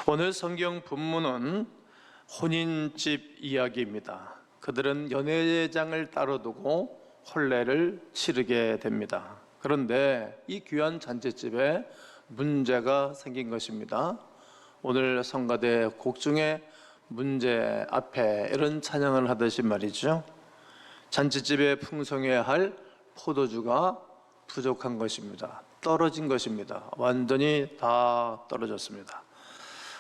오늘 성경 본문은 혼인집 이야기입니다. 그들은 연회장을 따로 두고 혼례를 치르게 됩니다. 그런데 이 귀한 잔치집에 문제가 생긴 것입니다. 오늘 성가대 곡 중에 문제 앞에 이런 찬양을 하듯이 말이죠. 잔치집에 풍성해야 할 포도주가 부족한 것입니다. 떨어진 것입니다. 완전히 다 떨어졌습니다.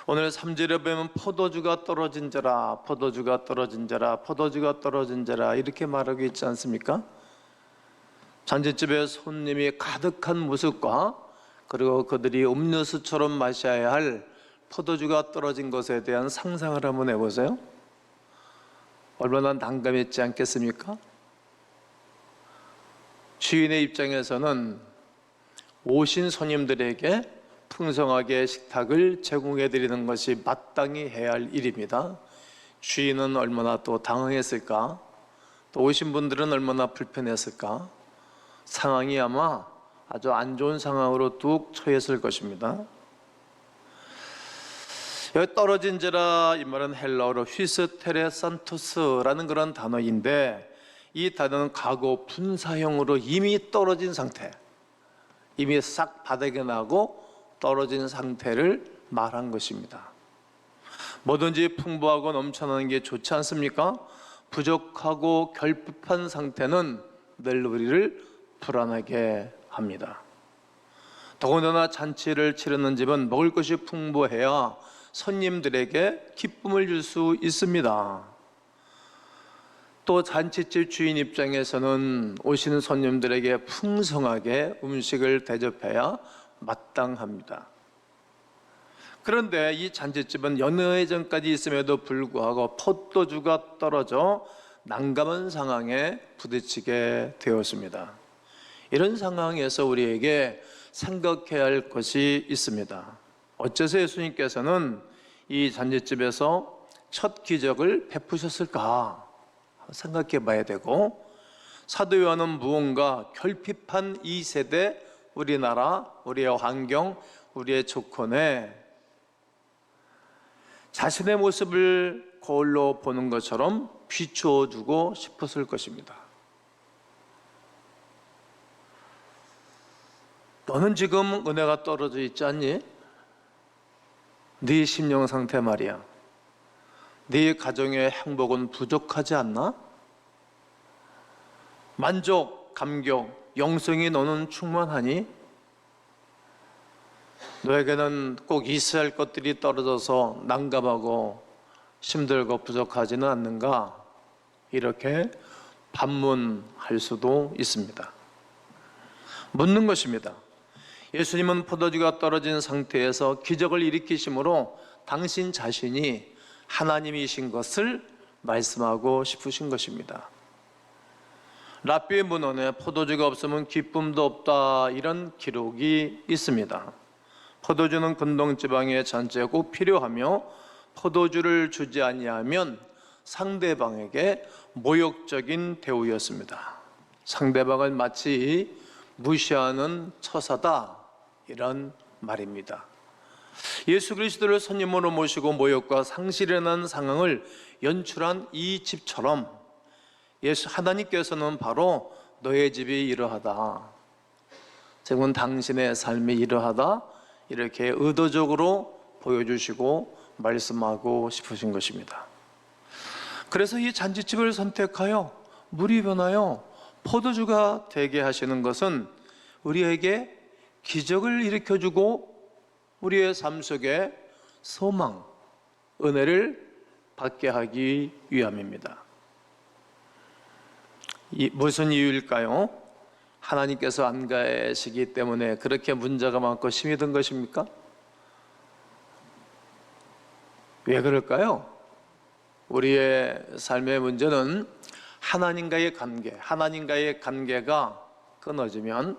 오늘 3절에 보면 포도주가 떨어진저라, 포도주가 떨어진저라, 포도주가 떨어진저라 이렇게 말하고 있지 않습니까? 잔치집에 손님이 가득한 모습과 그리고 그들이 음료수처럼 마셔야 할 포도주가 떨어진 것에 대한 상상을 한번 해보세요. 얼마나 난감했지 않겠습니까? 주인의 입장에서는 오신 손님들에게 풍성하게 식탁을 제공해 드리는 것이 마땅히 해야 할 일입니다. 주인은 얼마나 또 당황했을까? 또 오신 분들은 얼마나 불편했을까? 상황이 아마 아주 안 좋은 상황으로 뚝 처했을 것입니다. 여기 떨어진지라 이 말은 헬라어로 휘스테레산토스라는 그런 단어인데, 이 단어는 과거 분사형으로 이미 떨어진 상태, 이미 싹 바닥에 나고 떨어진 상태를 말한 것입니다. 뭐든지 풍부하고 넘쳐나는 게 좋지 않습니까? 부족하고 결핍한 상태는 늘 우리를 불안하게 합니다. 더군다나 잔치를 치르는 집은 먹을 것이 풍부해야 손님들에게 기쁨을 줄 수 있습니다. 또 잔치집 주인 입장에서는 오시는 손님들에게 풍성하게 음식을 대접해야 마땅합니다. 그런데 이 잔치집은 연회전까지 있음에도 불구하고 포도주가 떨어져 난감한 상황에 부딪히게 되었습니다. 이런 상황에서 우리에게 생각해야 할 것이 있습니다. 어째서 예수님께서는 이 잔치집에서 첫 기적을 베푸셨을까 생각해 봐야 되고, 사도 요한은 무언가 결핍한 이 세대, 우리나라, 우리의 환경, 우리의 조건에 자신의 모습을 거울로 보는 것처럼 비추어 주고 싶었을 것입니다. 너는 지금 은혜가 떨어져 있지 않니? 네 심령 상태 말이야. 네 가정의 행복은 부족하지 않나? 만족, 감격, 영성이 너는 충만하니? 너에게는 꼭 있어야 할 것들이 떨어져서 난감하고 힘들고 부족하지는 않는가? 이렇게 반문할 수도 있습니다. 묻는 것입니다. 예수님은 포도주가 떨어진 상태에서 기적을 일으키심으로 당신 자신이 하나님이신 것을 말씀하고 싶으신 것입니다. 랍비의 문헌에 포도주가 없으면 기쁨도 없다 이런 기록이 있습니다. 포도주는 근동지방의 잔치에 꼭 필요하며 포도주를 주지 아니하면 상대방에게 모욕적인 대우였습니다. 상대방을 마치 무시하는 처사다 이런 말입니다. 예수 그리스도를 손님으로 모시고 모욕과 상실에 난 상황을 연출한 이 집처럼 하나님께서는 바로 너의 집이 이러하다, 지금은 당신의 삶이 이러하다 이렇게 의도적으로 보여주시고 말씀하고 싶으신 것입니다. 그래서 이 잔치집을 선택하여 물이 변하여 포도주가 되게 하시는 것은 우리에게 기적을 일으켜주고 우리의 삶 속에 소망, 은혜를 받게 하기 위함입니다. 무슨 이유일까요? 하나님께서 안 가시기 때문에 그렇게 문제가 많고 힘이 든 것입니까? 왜 그럴까요? 우리의 삶의 문제는 하나님과의 관계가 끊어지면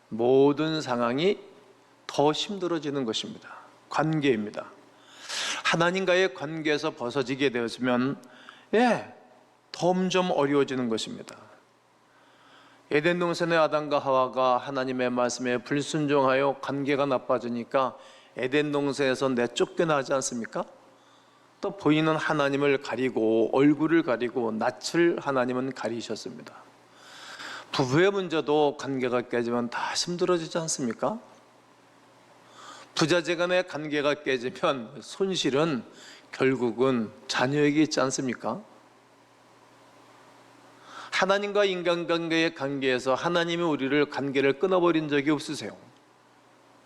모든 상황이 더 힘들어지는 것입니다. 관계입니다. 하나님과의 관계에서 벗어지게 되었으면 점점 어려워지는 것입니다. 에덴 동산의 아담과 하와가 하나님의 말씀에 불순종하여 관계가 나빠지니까 에덴 동산에서 내쫓겨나지 않습니까? 또 보이는 하나님을 가리고 얼굴을 가리고 낯을 하나님은 가리셨습니다. 부부의 문제도 관계가 깨지면 다 힘들어지지 않습니까? 부자재간의 관계가 깨지면 손실은 결국은 자녀에게 있지 않습니까? 하나님과 인간관계의 관계에서 하나님이 우리를 관계를 끊어버린 적이 없으세요.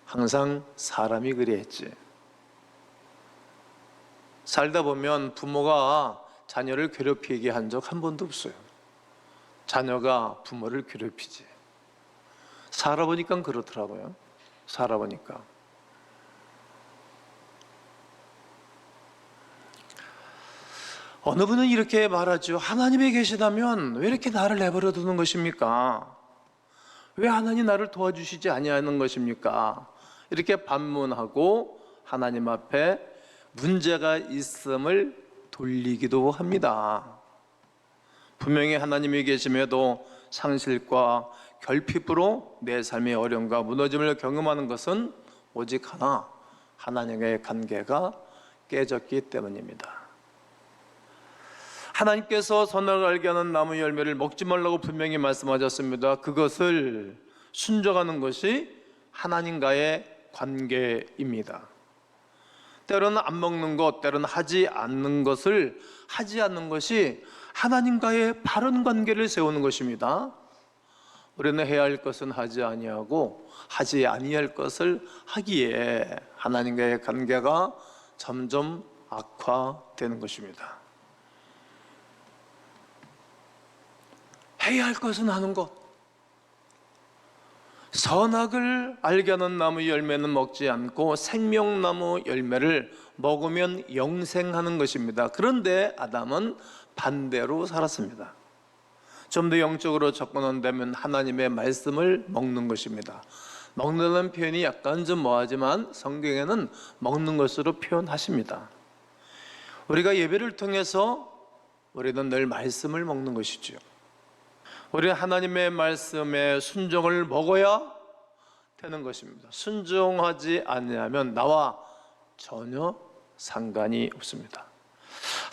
항상 사람이 그랬지. 살다 보면 부모가 자녀를 괴롭히게 한 적 한 번도 없어요. 자녀가 부모를 괴롭히지. 살아보니까 그렇더라고요. 살아보니까. 어느 분은 이렇게 말하죠. 하나님이 계시다면 왜 이렇게 나를 내버려 두는 것입니까? 왜 하나님 나를 도와주시지 아니하는 것입니까? 이렇게 반문하고 하나님 앞에 문제가 있음을 돌리기도 합니다. 분명히 하나님이 계심에도 상실과 결핍으로 내 삶의 어려움과 무너짐을 경험하는 것은 오직 하나, 하나님과의 관계가 깨졌기 때문입니다. 하나님께서 선악을 알게 하는 나무 열매를 먹지 말라고 분명히 말씀하셨습니다. 그것을 순종하는 것이 하나님과의 관계입니다. 때로는 안 먹는 것, 때로는 하지 않는 것을 하지 않는 것이 하나님과의 바른 관계를 세우는 것입니다. 우리는 해야 할 것은 하지 아니하고 하지 아니할 것을 하기에 하나님과의 관계가 점점 악화되는 것입니다. 해야 할 것은 하는 것. 선악을 알게 하는 나무 열매는 먹지 않고 생명나무 열매를 먹으면 영생하는 것입니다. 그런데 아담은 반대로 살았습니다. 좀 더 영적으로 접근한다면 하나님의 말씀을 먹는 것입니다. 먹는다는 표현이 약간 좀 뭐하지만 성경에는 먹는 것으로 표현하십니다. 우리가 예배를 통해서 우리는 늘 말씀을 먹는 것이죠. 우리는 하나님의 말씀에 순종을 먹어야 되는 것입니다. 순종하지 않으면 나와 전혀 상관이 없습니다.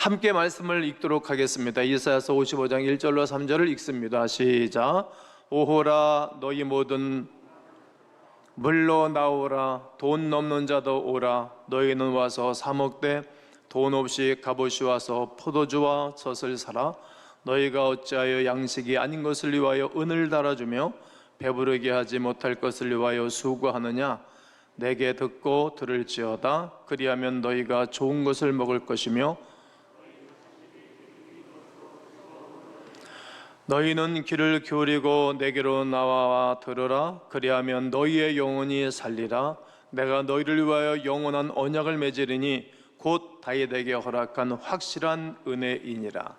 함께 말씀을 읽도록 하겠습니다. 이사야서 55장 1절로 3절을 읽습니다. 시작. 오호라 너희 모든 물로 나오라 돈 넘는 자도 오라 너희는 와서 사 먹되 돈 없이 값없이 와서 포도주와 젖을 사라 너희가 어찌하여 양식이 아닌 것을 위하여 은을 달아주며 배부르게 하지 못할 것을 위하여 수고하느냐 내게 듣고 들을지어다 그리하면 너희가 좋은 것을 먹을 것이며 너희는 귀를 기울이고 내게로 나와 들으라 그리하면 너희의 영혼이 살리라 내가 너희를 위하여 영원한 언약을 맺으리니 곧 다윗에게 허락한 확실한 은혜이니라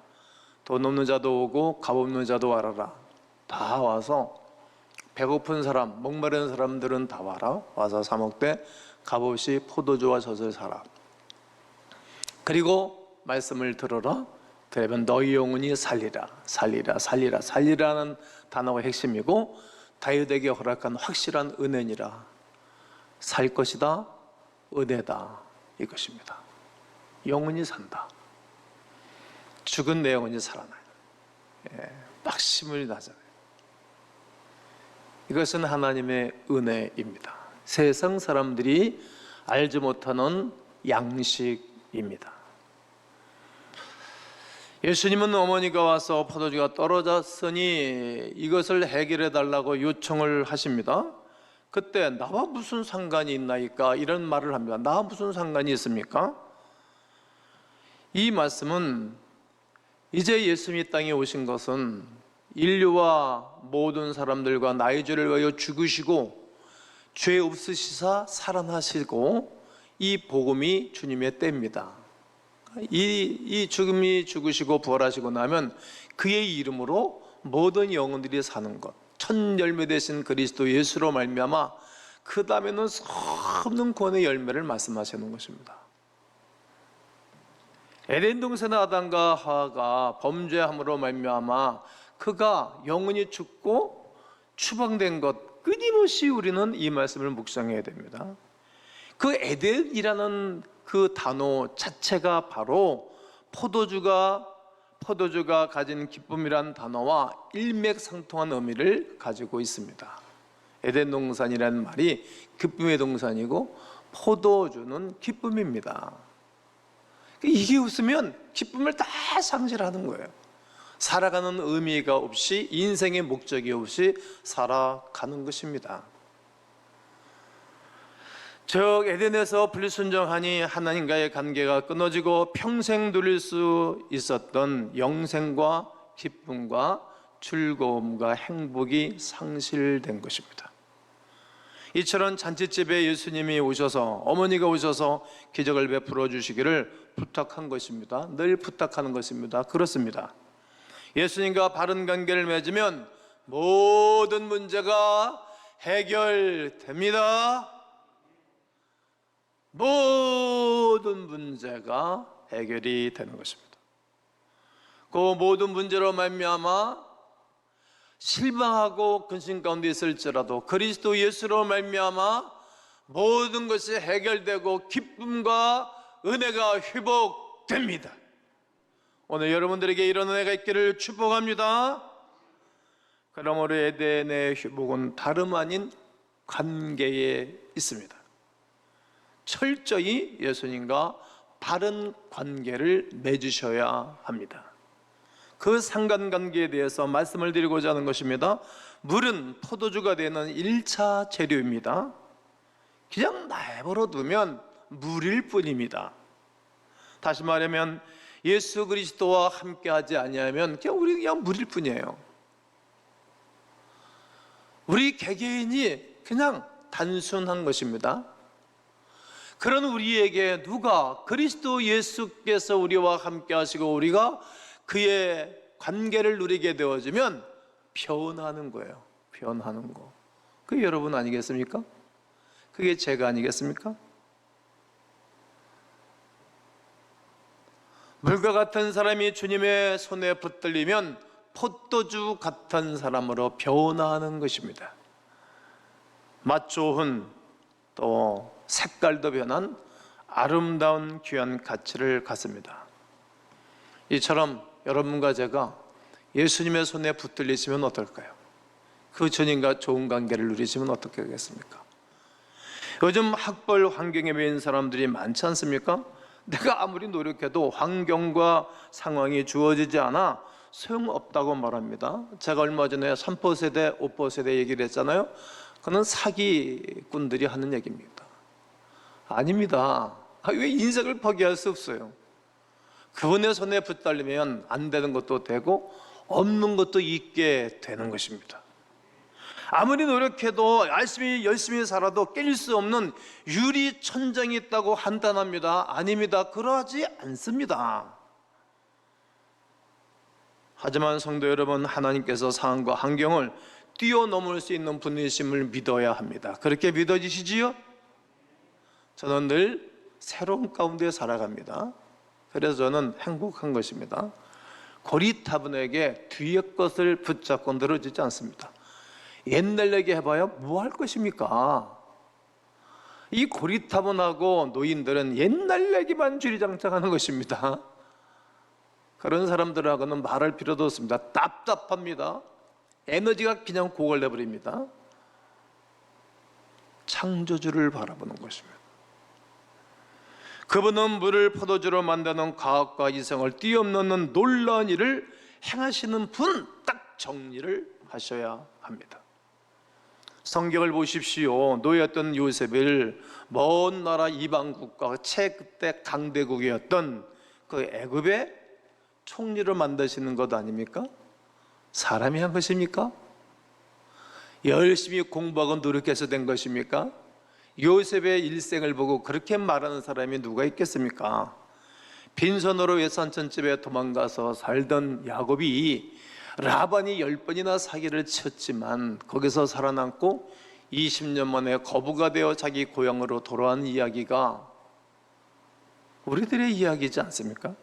돈 없는 자도 오고 값 없는 자도 와라. 다 와서 배고픈 사람, 목마른 사람들은 다 와라. 와서 사 먹되 값없이 포도주와 젖을 사라. 그리고 말씀을 들어라. 그러면 너희 영혼이 살리라. 살리라. 살리라. 살리라는 단어가 핵심이고 다윗에게 허락한 확실한 은혜니라. 살 것이다. 은혜다. 이것입니다. 영혼이 산다. 죽은 내 영혼이 살아나요. 막심을 나잖아요. 이것은 하나님의 은혜입니다. 세상 사람들이 알지 못하는 양식입니다. 예수님은 어머니가 와서 포도주가 떨어졌으니 이것을 해결해 달라고 요청을 하십니다. 그때 나와 무슨 상관이 있나이까 이런 말을 합니다. 나와 무슨 상관이 있습니까? 이 말씀은 이제 예수님이 땅에 오신 것은 인류와 모든 사람들과 나의 죄를 위하여 죽으시고 죄 없으시사 살아나시고 이 복음이 주님의 때입니다. 이 죽음이 죽으시고 부활하시고 나면 그의 이름으로 모든 영혼들이 사는 것 첫 열매 되신 그리스도 예수로 말미암아 그 다음에는 수없는 구원의 열매를 말씀하시는 것입니다. 에덴 동산의 아담과 하와가 범죄함으로 말미암아 그가 영원히 죽고 추방된 것 끊임없이 우리는 이 말씀을 묵상해야 됩니다. 그 에덴이라는 그 단어 자체가 바로 포도주가 가진 기쁨이란 단어와 일맥상통한 의미를 가지고 있습니다. 에덴 동산이라는 말이 기쁨의 동산이고 포도주는 기쁨입니다. 이게 없으면 기쁨을 다 상실하는 거예요. 살아가는 의미가 없이, 인생의 목적이 없이 살아가는 것입니다. 즉 에덴에서 불순종하니 하나님과의 관계가 끊어지고 평생 누릴 수 있었던 영생과 기쁨과 즐거움과 행복이 상실된 것입니다. 이처럼 잔치집에 예수님이 오셔서, 어머니가 오셔서 기적을 베풀어 주시기를 부탁한 것입니다. 늘 부탁하는 것입니다. 그렇습니다. 예수님과 바른 관계를 맺으면 모든 문제가 해결됩니다. 모든 문제가 해결이 되는 것입니다. 그 모든 문제로 말미암아 실망하고 근심 가운데 있을지라도 그리스도 예수로 말미암아 모든 것이 해결되고 기쁨과 은혜가 회복됩니다. 오늘 여러분들에게 이런 은혜가 있기를 축복합니다. 그러므로 에덴의 회복은 다름 아닌 관계에 있습니다. 철저히 예수님과 바른 관계를 맺으셔야 합니다. 그 상관관계에 대해서 말씀을 드리고자 하는 것입니다. 물은 포도주가 되는 1차 재료입니다. 그냥 내버려 두면 물일 뿐입니다. 다시 말하면 예수 그리스도와 함께하지 아니하면 우리 그냥 물일 뿐이에요. 우리 개개인이 그냥 단순한 것입니다. 그런 우리에게 누가 그리스도 예수께서 우리와 함께 하시고 우리가 그의 관계를 누리게 되어지면 변하는 거예요. 변하는 거. 그게 여러분 아니겠습니까? 그게 제가 아니겠습니까? 물과 같은 사람이 주님의 손에 붙들리면 포도주 같은 사람으로 변화하는 것입니다. 맛 좋은, 또 색깔도 변한 아름다운 귀한 가치를 갖습니다. 이처럼 여러분과 제가 예수님의 손에 붙들리시면 어떨까요? 그 주님과 좋은 관계를 누리시면 어떻게 하겠습니까? 요즘 학벌 환경에 매인 사람들이 많지 않습니까? 내가 아무리 노력해도 환경과 상황이 주어지지 않아 소용없다고 말합니다. 제가 얼마 전에 3포 세대, 5포 세대 얘기를 했잖아요. 그건 사기꾼들이 하는 얘기입니다. 아닙니다. 왜 인생을 포기할 수 없어요? 그분의 손에 붙들리면 안 되는 것도 되고 없는 것도 있게 되는 것입니다. 아무리 노력해도 열심히 살아도 깰 수 없는 유리천장이 있다고 판단합니다. 아닙니다. 그러하지 않습니다. 하지만 성도 여러분, 하나님께서 상황과 환경을 뛰어넘을 수 있는 분이심을 믿어야 합니다. 그렇게 믿어지시지요? 저는 늘 새로운 가운데 살아갑니다. 그래서 저는 행복한 것입니다. 고리타분에게 뒤의 것을 붙잡고 늘어지지 않습니다. 옛날 얘기 해봐야 뭐 할 것입니까? 이 고리타분하고 노인들은 옛날 얘기만 주리장창하는 것입니다. 그런 사람들하고는 말할 필요도 없습니다. 답답합니다. 에너지가 그냥 고갈돼버립니다. 창조주를 바라보는 것입니다. 그분은 물을 포도주로 만드는 과학과 이성을 뛰어넘는 놀라운 일을 행하시는 분, 딱 정리를 하셔야 합니다. 성경을 보십시오. 노예였던 요셉을 먼 나라 이방국가, 그때 강대국이었던 그 애굽의 총리로 만드시는 것 아닙니까? 사람이 한 것입니까? 열심히 공부하고 노력해서 된 것입니까? 요셉의 일생을 보고 그렇게 말하는 사람이 누가 있겠습니까? 빈손으로 외삼촌집에 도망가서 살던 야곱이 라반이 10번이나 사기를 쳤지만 거기서 살아남고 20년 만에 거부가 되어 자기 고향으로 돌아온 이야기가 우리들의 이야기이지 않습니까?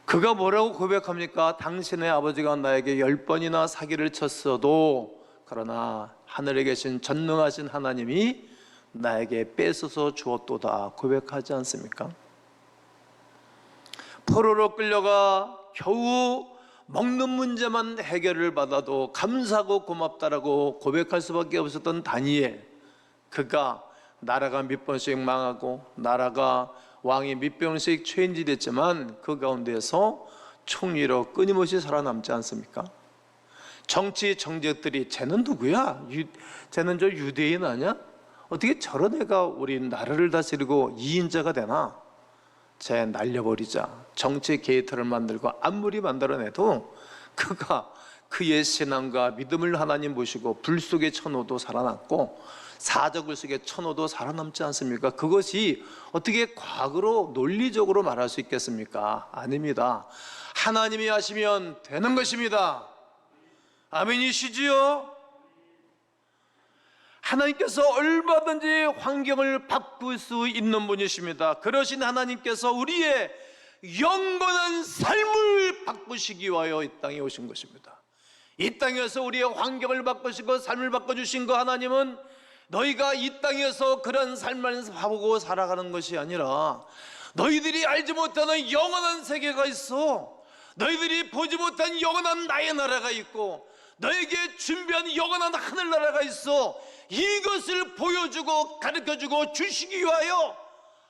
그가 뭐라고 고백합니까? 당신의 아버지가 나에게 10번이나 사기를 쳤어도 그러나 하늘에 계신 전능하신 하나님이 나에게 뺏어서 주었도다 고백하지 않습니까? 포로로 끌려가 겨우 먹는 문제만 해결을 받아도 감사하고 고맙다라고 고백할 수밖에 없었던 다니엘, 그가 나라가 몇 번씩 망하고 나라가 왕이 몇 번씩 추행질했지만 그 가운데서 총리로 끊임없이 살아남지 않습니까? 정치 정적들이 쟤는 누구야? 쟤는 저 유대인 아니야? 어떻게 저런 애가 우리 나라를 다스리고 2인자가 되나? 쟤 날려버리자. 정치 게이트를 만들고 아무리 만들어내도 그가 그의 신앙과 믿음을 하나님 보시고 불 속에 쳐넣어도 살아남고 사적을 속에 쳐넣어도 살아남지 않습니까? 그것이 어떻게 과거로 논리적으로 말할 수 있겠습니까? 아닙니다. 하나님이 하시면 되는 것입니다. 아멘이시지요? 하나님께서 얼마든지 환경을 바꿀 수 있는 분이십니다. 그러신 하나님께서 우리의 영원한 삶을 바꾸시기 위하여 이 땅에 오신 것입니다. 이 땅에서 우리의 환경을 바꾸시고 삶을 바꿔주신 그 하나님은 너희가 이 땅에서 그런 삶을 하고 살아가는 것이 아니라 너희들이 알지 못하는 영원한 세계가 있어. 너희들이 보지 못한 영원한 나의 나라가 있고 너에게 준비한 영원한 하늘나라가 있어. 이것을 보여주고 가르쳐주고 주시기 위하여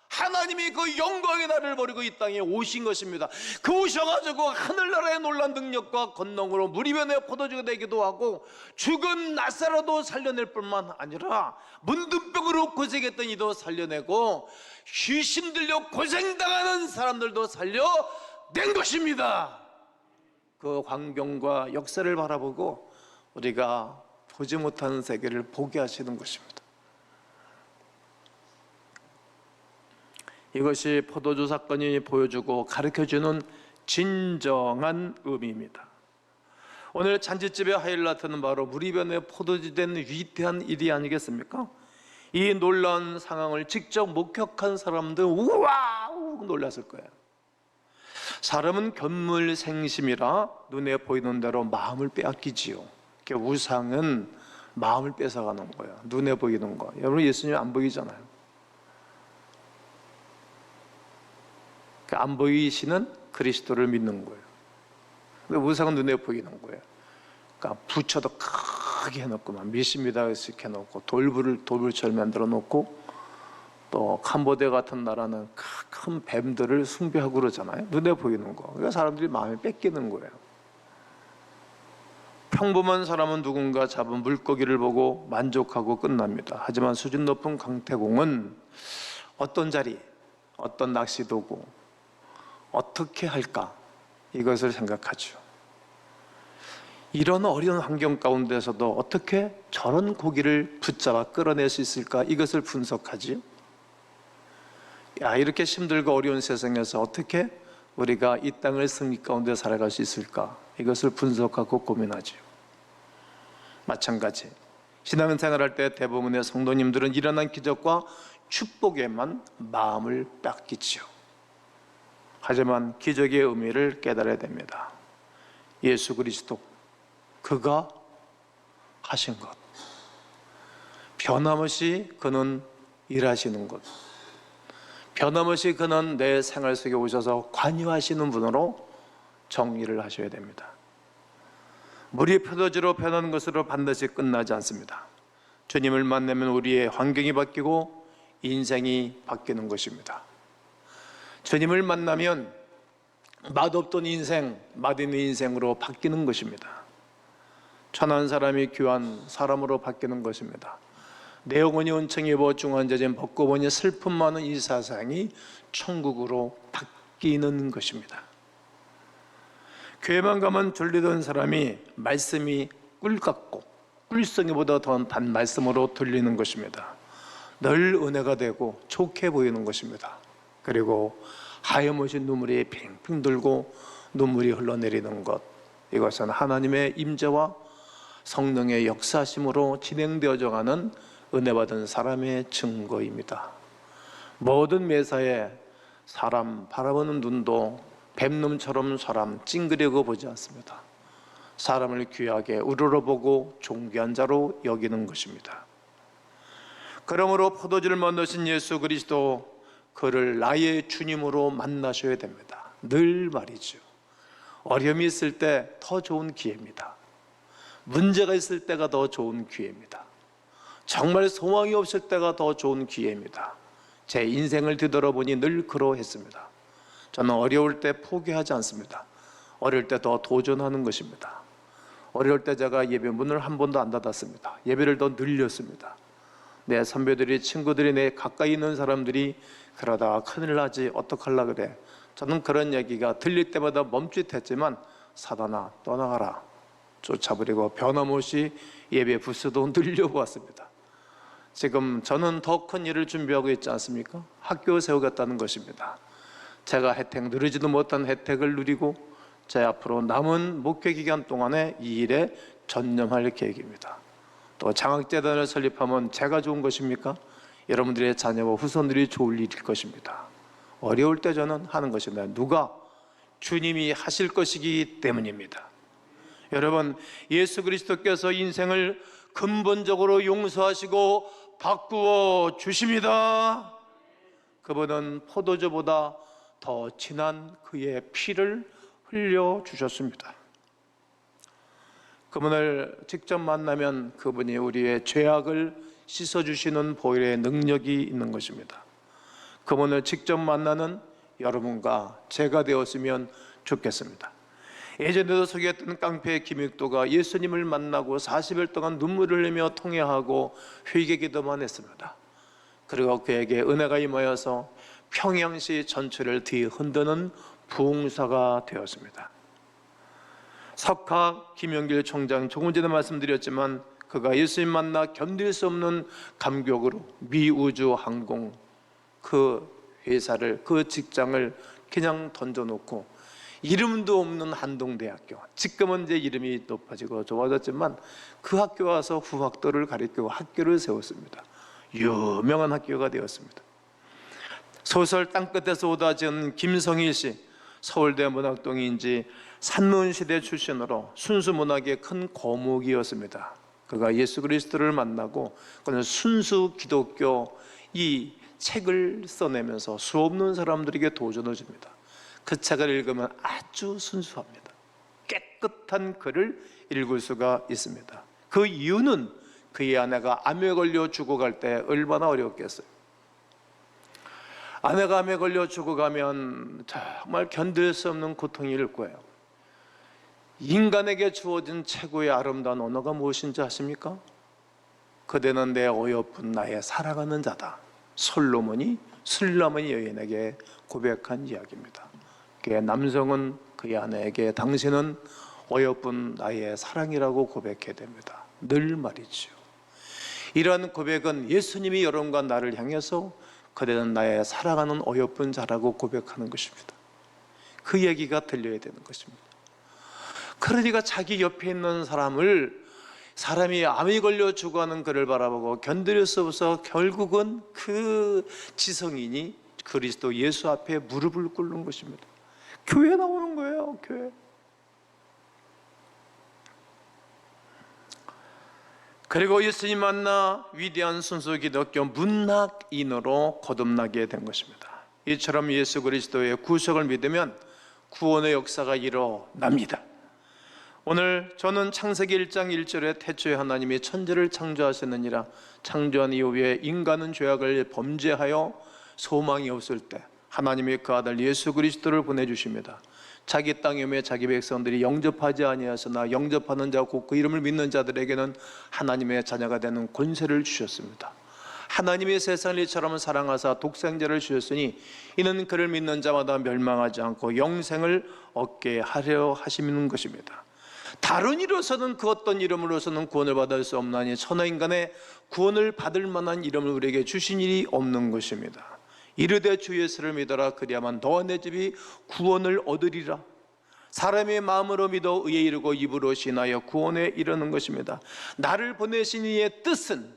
하나님이 그 영광의 나라를 버리고 이 땅에 오신 것입니다. 그 오셔가지고 하늘나라의 놀란 능력과 권능으로 무리변의 포도주가 되기도 하고 죽은 나사로도 살려낼 뿐만 아니라 문둥병으로 고생했던 이도 살려내고 귀신 들려 고생당하는 사람들도 살려낸 것입니다. 그 광경과 역사를 바라보고 우리가 보지 못하는 세계를 보게 하시는 것입니다. 이것이 포도주 사건이 보여주고 가르쳐주는 진정한 의미입니다. 오늘 잔치집의 하이라이트는 바로 무리변에 포도주 된 위대한 일이 아니겠습니까? 이 놀라운 상황을 직접 목격한 사람들 우와 놀랐을 거예요. 사람은 견물생심이라 눈에 보이는 대로 마음을 빼앗기지요. 우상은 마음을 뺏어가는 거예요. 눈에 보이는 거. 여러분 예수님 안 보이잖아요. 안 보이시는 그리스도를 믿는 거예요. 근데 우상은 눈에 보이는 거예요. 그러니까 부처도 크게 해놓고 미십니다 이렇게 해놓고 돌불처럼 만들어 놓고 또 캄보디아 같은 나라는 큰 뱀들을 숭배하고 그러잖아요. 눈에 보이는 거. 그러니까 사람들이 마음이 뺏기는 거예요. 평범한 사람은 누군가 잡은 물고기를 보고 만족하고 끝납니다. 하지만 수준 높은 강태공은 어떤 자리, 어떤 낚시 도구, 어떻게 할까? 이것을 생각하죠. 이런 어려운 환경 가운데서도 어떻게 저런 고기를 붙잡아 끌어낼 수 있을까? 이것을 분석하지요. 이렇게 힘들고 어려운 세상에서 어떻게 우리가 이 땅을 승리 가운데 살아갈 수 있을까? 이것을 분석하고 고민하죠. 마찬가지 신앙생활할 때 대부분의 성도님들은 일어난 기적과 축복에만 마음을 뺏기지요. 하지만 기적의 의미를 깨달아야 됩니다. 예수 그리스도 그가 하신 것, 변함없이 그는 일하시는 것, 변함없이 그는 내 생활 속에 오셔서 관여하시는 분으로 정리를 하셔야 됩니다. 물이 포도주로 변하는 것으로 반드시 끝나지 않습니다. 주님을 만나면 우리의 환경이 바뀌고 인생이 바뀌는 것입니다. 주님을 만나면 맛없던 인생, 맛있는 인생으로 바뀌는 것입니다. 천한 사람이 귀한 사람으로 바뀌는 것입니다. 내 영혼이 온청이 입어 중환자진 벗고 보니 슬픔 많은 이 세상이 천국으로 바뀌는 것입니다. 교회만 가면 졸리던 사람이 말씀이 꿀 같고 꿀성이보다 더 단 말씀으로 들리는 것입니다. 늘 은혜가 되고 좋게 보이는 것입니다. 그리고 하염없이 눈물이 핑핑 돌고 눈물이 흘러내리는 것, 이것은 하나님의 임재와 성령의 역사심으로 진행되어져 가는 은혜받은 사람의 증거입니다. 모든 매사에 사람 바라보는 눈도 뱀놈처럼 사람 찡그리고 보지 않습니다. 사람을 귀하게 우러러보고 존귀한 자로 여기는 것입니다. 그러므로 포도주를 만드신 예수 그리스도, 그를 나의 주님으로 만나셔야 됩니다. 늘 말이죠. 어려움이 있을 때 더 좋은 기회입니다. 문제가 있을 때가 더 좋은 기회입니다. 정말 소망이 없을 때가 더 좋은 기회입니다. 제 인생을 뒤돌아보니 늘 그러했습니다. 저는 어려울 때 포기하지 않습니다. 어릴 때 더 도전하는 것입니다. 어려울 때 제가 예배 문을 한 번도 안 닫았습니다. 예배를 더 늘렸습니다. 내 선배들이, 친구들이, 내 가까이 있는 사람들이 그러다가 큰일 나지, 어떡하려고 그래. 저는 그런 얘기가 들릴 때마다 멈칫했지만, 사단아 떠나가라, 쫓아버리고 변함없이 예배 부스도 늘려보았습니다. 지금 저는 더 큰 일을 준비하고 있지 않습니까? 학교 세우겠다는 것입니다. 제가 누리지도 못한 혜택을 누리고 제 앞으로 남은 목회 기간 동안에 이 일에 전념할 계획입니다. 또 장학재단을 설립하면 제가 좋은 것입니까? 여러분들의 자녀와 후손들이 좋을 일일 것입니다. 어려울 때 저는 하는 것입니다. 누가? 주님이 하실 것이기 때문입니다. 여러분, 예수 그리스도께서 인생을 근본적으로 용서하시고 바꾸어 주십니다. 그분은 포도주보다 더 진한 그의 피를 흘려 주셨습니다. 그분을 직접 만나면 그분이 우리의 죄악을 씻어주시는 보혈의 능력이 있는 것입니다. 그분을 직접 만나는 여러분과 제가 되었으면 좋겠습니다. 예전에도 소개했던 깡패 김익도가 예수님을 만나고 40일 동안 눈물을 흘리며 통회하고 회개 기도만 했습니다. 그리고 그에게 은혜가 임하여서 평양시 전체를 뒤흔드는 부흥사가 되었습니다. 석학 김영길 총장, 조금 전에 말씀드렸지만 그가 예수님 만나 견딜 수 없는 감격으로 미우주항공 그 회사를, 그 직장을 그냥 던져놓고 이름도 없는 한동대학교, 지금은 이제 이름이 높아지고 좋아졌지만 그 학교 와서 후학도를 가르치고 학교를 세웠습니다. 유명한 학교가 되었습니다. 소설 땅끝에서 오다 지은 김성일 씨, 서울대 문학동인지 산문시대 출신으로 순수 문학의 큰 거목이었습니다. 그가 예수 그리스도를 만나고 그는 순수 기독교 이 책을 써내면서 수없는 사람들에게 도전을 줍니다. 그 책을 읽으면 아주 순수합니다. 깨끗한 글을 읽을 수가 있습니다. 그 이유는 그의 아내가 암에 걸려 죽어갈 때 얼마나 어려웠겠어요. 아내가 암에 걸려 죽어가면 정말 견딜 수 없는 고통일 거예요. 인간에게 주어진 최고의 아름다운 언어가 무엇인지 아십니까? 그대는 내 어여쁜 나의 사랑하는 자다. 솔로몬이 술라머니 여인에게 고백한 이야기입니다. 그의 남성은 그의 아내에게 당신은 어여쁜 나의 사랑이라고 고백해야 됩니다. 늘 말이죠. 이러한 고백은 예수님이 여러분과 나를 향해서 그대는 나의 사랑하는 어여쁜 자라고 고백하는 것입니다. 그 얘기가 들려야 되는 것입니다. 그러니까 자기 옆에 있는 사람이 암이 걸려 죽어가는 그를 바라보고 견딜 수 없어 결국은 그 지성인이 그리스도 예수 앞에 무릎을 꿇는 것입니다. 교회 나오는 거예요. 교회. 그리고 예수님 만나 위대한 순수 기독교 문학인으로 거듭나게 된 것입니다. 이처럼 예수 그리스도의 구속을 믿으면 구원의 역사가 일어납니다. 오늘 저는 창세기 1장 1절에 태초에 하나님이 천지를 창조하셨느니라, 창조한 이후에 인간은 죄악을 범죄하여 소망이 없을 때 하나님이 그 아들 예수 그리스도를 보내주십니다. 자기 땅에 오매 자기 백성들이 영접하지 아니하시나 영접하는 자 곧 그 이름을 믿는 자들에게는 하나님의 자녀가 되는 권세를 주셨습니다. 하나님이 세상을 이처럼 사랑하사 독생자를 주셨으니 이는 그를 믿는 자마다 멸망하지 않고 영생을 얻게 하려 하시는 것입니다. 다른 이로서는 그 어떤 이름으로서는 구원을 받을 수 없나니 천하 인간의 구원을 받을 만한 이름을 우리에게 주신 일이 없는 것입니다. 이르되 주 예수를 믿어라, 그리하면 너와 내 집이 구원을 얻으리라. 사람의 마음으로 믿어 의에 이르고 입으로 신하여 구원에 이르는 것입니다. 나를 보내신 이의 뜻은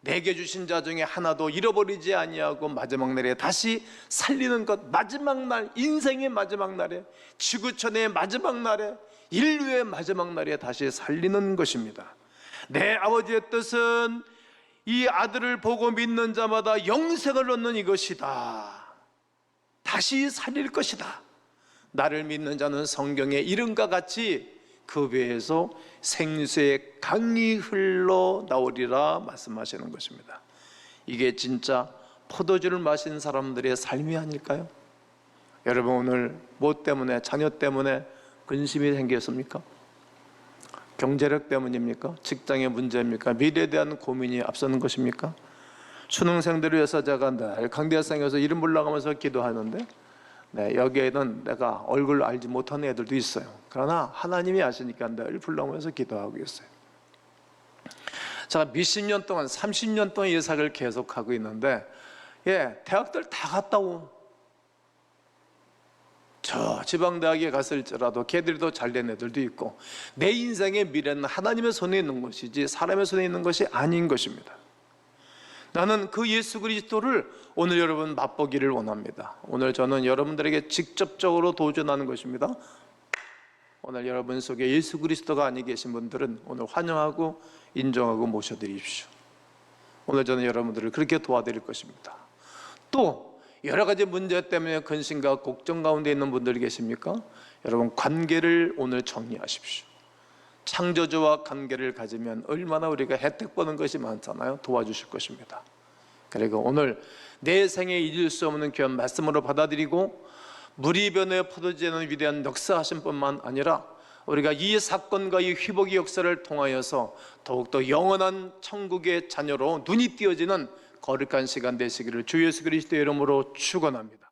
내게 주신 자 중에 하나도 잃어버리지 아니하고 마지막 날에 다시 살리는 것. 마지막 날, 인생의 마지막 날에, 지구촌의 마지막 날에, 인류의 마지막 날에 다시 살리는 것입니다. 내 아버지의 뜻은 이 아들을 보고 믿는 자마다 영생을 얻는 이것이다. 다시 살릴 것이다. 나를 믿는 자는 성경의 이름과 같이 그 배에서 생수의 강이 흘러 나오리라 말씀하시는 것입니다. 이게 진짜 포도주를 마신 사람들의 삶이 아닐까요? 여러분, 오늘 뭐 때문에, 자녀 때문에 근심이 생겼습니까? 경제력 때문입니까? 직장의 문제입니까? 미래에 대한 고민이 앞서는 것입니까? 수능생들을 위해서 제가 늘 강대상에서 이름 불러가면서 기도하는데 여기에는 내가 얼굴 알지 못하는 애들도 있어요. 그러나 하나님이 아시니까 늘 불러가면서 기도하고 있어요. 제가 몇십 년 동안, 30년 동안 예삭을 계속하고 있는데 대학들 다 갔다 온 저 지방대학에 갔을지라도 걔들이 더 잘된 애들도 있고, 내 인생의 미래는 하나님의 손에 있는 것이지 사람의 손에 있는 것이 아닌 것입니다. 나는 그 예수 그리스도를 오늘 여러분 맛보기를 원합니다. 오늘 저는 여러분들에게 직접적으로 도전하는 것입니다. 오늘 여러분 속에 예수 그리스도가 아니 계신 분들은 오늘 환영하고 인정하고 모셔드립시오. 오늘 저는 여러분들을 그렇게 도와드릴 것입니다. 또 여러 가지 문제 때문에 근심과 걱정 가운데 있는 분들이 계십니까? 여러분, 관계를 오늘 정리하십시오. 창조주와 관계를 가지면 얼마나 우리가 혜택 보는 것이 많잖아요. 도와주실 것입니다. 그리고 오늘 내 생에 잊을 수 없는 귀한 말씀으로 받아들이고, 무리변의 포도주에는 위대한 역사하신 뿐만 아니라 우리가 이 사건과 이 회복의 역사를 통하여서 더욱더 영원한 천국의 자녀로 눈이 띄어지는 거룩한 시간 되시기를 주 예수 그리스도의 이름으로 축원합니다.